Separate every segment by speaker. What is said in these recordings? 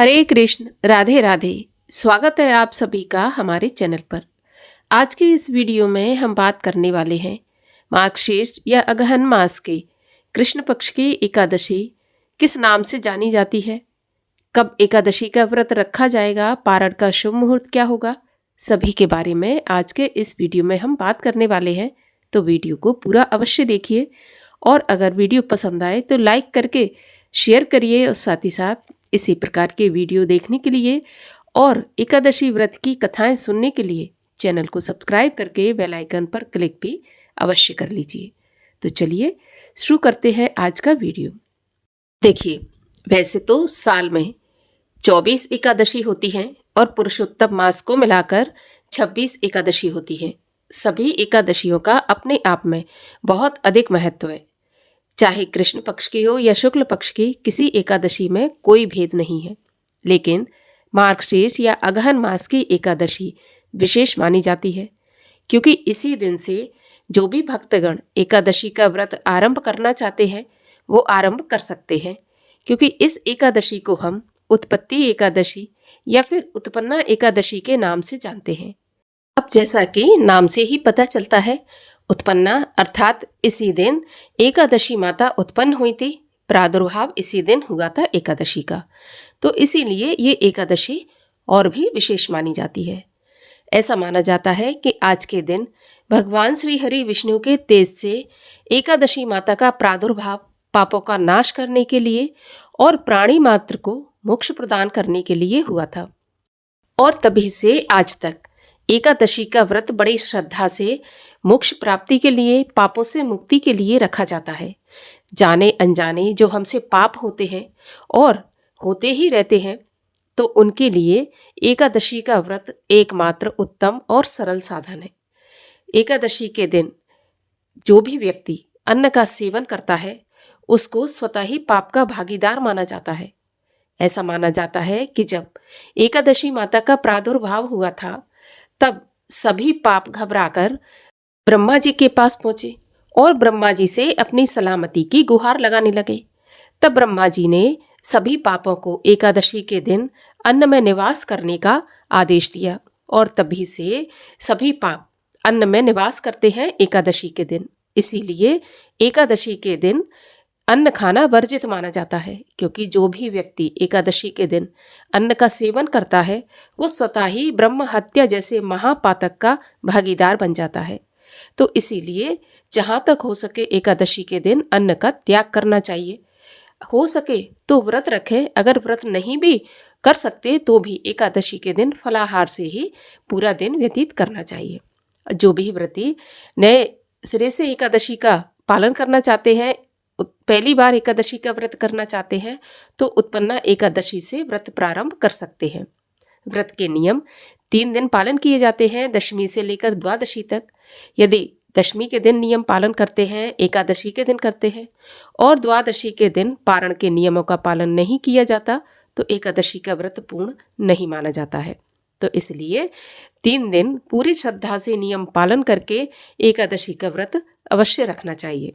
Speaker 1: हरे कृष्ण, राधे राधे। स्वागत है आप सभी का हमारे चैनल पर। आज के इस वीडियो में हम बात करने वाले हैं मार्गशीर्ष या अगहन मास के कृष्ण पक्ष की एकादशी किस नाम से जानी जाती है, कब एकादशी का व्रत रखा जाएगा, पारण का शुभ मुहूर्त क्या होगा, सभी के बारे में आज के इस वीडियो में हम बात करने वाले हैं। तो वीडियो को पूरा अवश्य देखिए और अगर वीडियो पसंद आए तो लाइक करके शेयर करिए और साथ ही साथ इसी प्रकार के वीडियो देखने के लिए और एकादशी व्रत की कथाएं सुनने के लिए चैनल को सब्सक्राइब करके बेल आइकन पर क्लिक भी अवश्य कर लीजिए। तो चलिए शुरू करते हैं आज का वीडियो। देखिए, वैसे तो साल में 24 एकादशी होती हैं और पुरुषोत्तम मास को मिलाकर 26 एकादशी होती हैं। सभी एकादशियों का अपने आप में बहुत अधिक महत्व है। चाहे कृष्ण पक्ष की हो या शुक्ल पक्ष की, किसी एकादशी में कोई भेद नहीं है। लेकिन मार्गशीर्ष या अगहन मास की एकादशी विशेष मानी जाती है, क्योंकि इसी दिन से जो भी भक्तगण एकादशी का व्रत आरंभ करना चाहते हैं वो आरंभ कर सकते हैं, क्योंकि इस एकादशी को हम उत्पत्ति एकादशी या फिर उत्पन्ना एकादशी के नाम से जानते हैं। अब जैसा कि नाम से ही पता चलता है, उत्पन्ना अर्थात इसी दिन एकादशी माता उत्पन्न हुई थी, प्रादुर्भाव इसी दिन हुआ था एकादशी का, तो इसीलिए ये एकादशी और भी विशेष मानी जाती है। ऐसा माना जाता है कि आज के दिन भगवान श्री हरि विष्णु के तेज से एकादशी माता का प्रादुर्भाव पापों का नाश करने के लिए और प्राणी मात्र को मोक्ष प्रदान करने के लिए हुआ था, और तभी से आज तक एकादशी का व्रत बड़ी श्रद्धा से मोक्ष प्राप्ति के लिए, पापों से मुक्ति के लिए रखा जाता है। जाने अनजाने जो हमसे पाप होते हैं और होते ही रहते हैं, तो उनके लिए एकादशी का व्रत एकमात्र उत्तम और सरल साधन है। एकादशी के दिन जो भी व्यक्ति अन्न का सेवन करता है उसको स्वतः ही पाप का भागीदार माना जाता है। ऐसा माना जाता है कि जब एकादशी माता का प्रादुर्भाव हुआ था तब सभी पाप घबराकर ब्रह्मा जी के पास पहुंचे और ब्रह्मा जी से अपनी सलामती की गुहार लगाने लगे। तब ब्रह्मा जी ने सभी पापों को एकादशी के दिन अन्न में निवास करने का आदेश दिया, और तभी से सभी पाप अन्न में निवास करते हैं एकादशी के दिन। इसीलिए एकादशी के दिन अन्न खाना वर्जित माना जाता है, क्योंकि जो भी व्यक्ति एकादशी के दिन अन्न का सेवन करता है वो स्वतः ही ब्रह्म हत्या जैसे महापातक का भागीदार बन जाता है। तो इसीलिए जहाँ तक हो सके एकादशी के दिन अन्न का त्याग करना चाहिए। हो सके तो व्रत रखें, अगर व्रत नहीं भी कर सकते तो भी एकादशी के दिन फलाहार से ही पूरा दिन व्यतीत करना चाहिए। जो भी व्रती नए सिरे से एकादशी का पालन करना चाहते हैं, पहली बार एकादशी का व्रत करना चाहते हैं, तो उत्पन्ना एकादशी से व्रत प्रारंभ कर सकते हैं। व्रत के नियम 3 दिन पालन किए जाते हैं, दशमी से लेकर द्वादशी तक। यदि दशमी के दिन नियम पालन करते हैं, एकादशी के दिन करते हैं और द्वादशी के दिन पारण के नियमों का पालन नहीं किया जाता, तो एकादशी का व्रत पूर्ण नहीं माना जाता है। तो इसलिए 3 दिन पूरी श्रद्धा से नियम पालन करके एकादशी का व्रत अवश्य रखना चाहिए।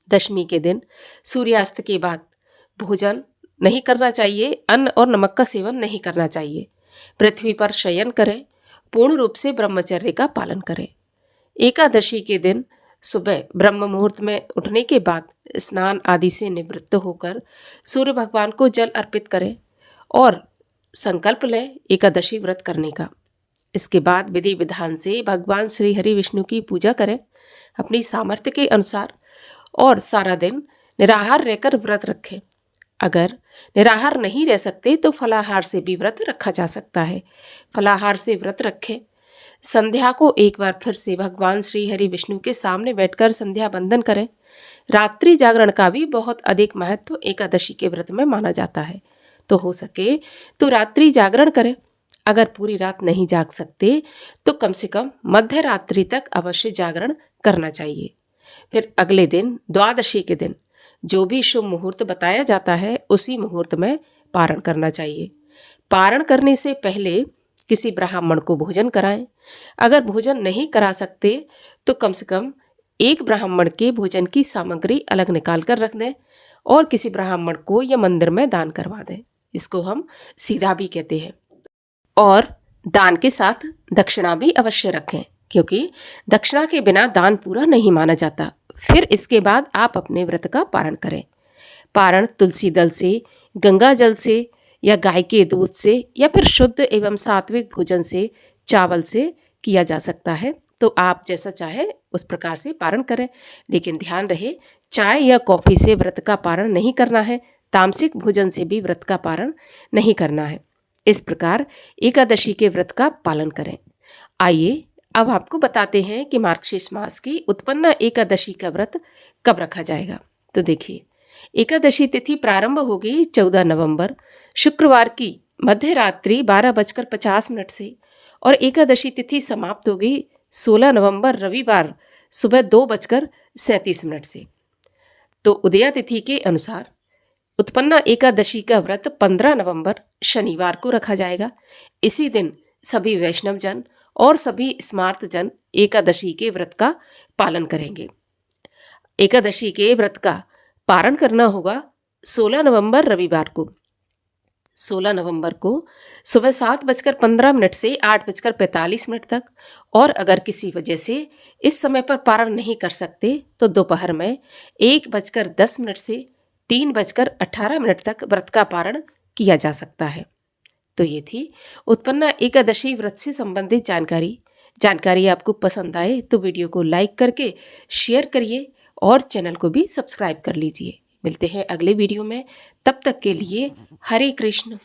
Speaker 1: दशमी के दिन सूर्यास्त के बाद भोजन नहीं करना चाहिए, अन्न और नमक का सेवन नहीं करना चाहिए। पृथ्वी पर शयन करें, पूर्ण रूप से ब्रह्मचर्य का पालन करें। एकादशी के दिन सुबह ब्रह्म मुहूर्त में उठने के बाद स्नान आदि से निवृत्त होकर सूर्य भगवान को जल अर्पित करें और संकल्प लें एकादशी व्रत करने का। इसके बाद विधि विधान से भगवान श्री हरि विष्णु की पूजा करें अपनी सामर्थ्य के अनुसार, और सारा दिन निराहार रहकर व्रत रखें। अगर निराहार नहीं रह सकते तो फलाहार से भी व्रत रखा जा सकता है। फलाहार से व्रत रखें। संध्या को एक बार फिर से भगवान श्री हरि विष्णु के सामने बैठकर संध्या बंदन करें। रात्रि जागरण का भी बहुत अधिक महत्व एकादशी के व्रत में माना जाता है, तो हो सके तो रात्रि जागरण करें। अगर पूरी रात नहीं जाग सकते तो कम से कम मध्य रात्रि तक अवश्य जागरण करना चाहिए। फिर अगले दिन द्वादशी के दिन जो भी शुभ मुहूर्त बताया जाता है उसी मुहूर्त में पारण करना चाहिए। पारण करने से पहले किसी ब्राह्मण को भोजन कराएं। अगर भोजन नहीं करा सकते तो कम से कम एक ब्राह्मण के भोजन की सामग्री अलग निकाल कर रख दें और किसी ब्राह्मण को या मंदिर में दान करवा दें। इसको हम सीधा भी कहते हैं। और दान के साथ दक्षिणा भी अवश्य रखें, क्योंकि दक्षिणा के बिना दान पूरा नहीं माना जाता। फिर इसके बाद आप अपने व्रत का पारण करें। पारण तुलसी दल से, गंगा जल से या गाय के दूध से या फिर शुद्ध एवं सात्विक भोजन से, चावल से किया जा सकता है। तो आप जैसा चाहे उस प्रकार से पारण करें, लेकिन ध्यान रहे चाय या कॉफ़ी से व्रत का पारण नहीं करना है। तामसिक भोजन से भी व्रत का पारण नहीं करना है। इस प्रकार एकादशी के व्रत का पालन करें। आइए अब आपको बताते हैं कि मार्गशीर्ष मास की उत्पन्ना एकादशी का व्रत कब रखा जाएगा। तो देखिए, एकादशी तिथि प्रारंभ होगी 14 नवंबर शुक्रवार की मध्य रात्रि 12:50 से और एकादशी तिथि समाप्त होगी 16 नवंबर रविवार सुबह 2:37 से। तो उदया तिथि के अनुसार उत्पन्ना एकादशी का व्रत 15 नवंबर शनिवार को रखा जाएगा। इसी दिन सभी वैष्णव जन और सभी स्मार्त जन एकादशी के व्रत का पालन करेंगे। एकादशी के व्रत का पारण करना होगा 16 नवंबर रविवार को। 16 नवंबर को सुबह 7:15 से 8:45 तक, और अगर किसी वजह से इस समय पर पारण नहीं कर सकते तो दोपहर में 1:10 से 3:18 तक व्रत का पारण किया जा सकता है। तो ये थी उत्पन्ना एकादशी व्रत से संबंधित जानकारी आपको पसंद आए तो वीडियो को लाइक करके शेयर करिए और चैनल को भी सब्सक्राइब कर लीजिए। मिलते हैं अगले वीडियो में, तब तक के लिए हरे कृष्ण।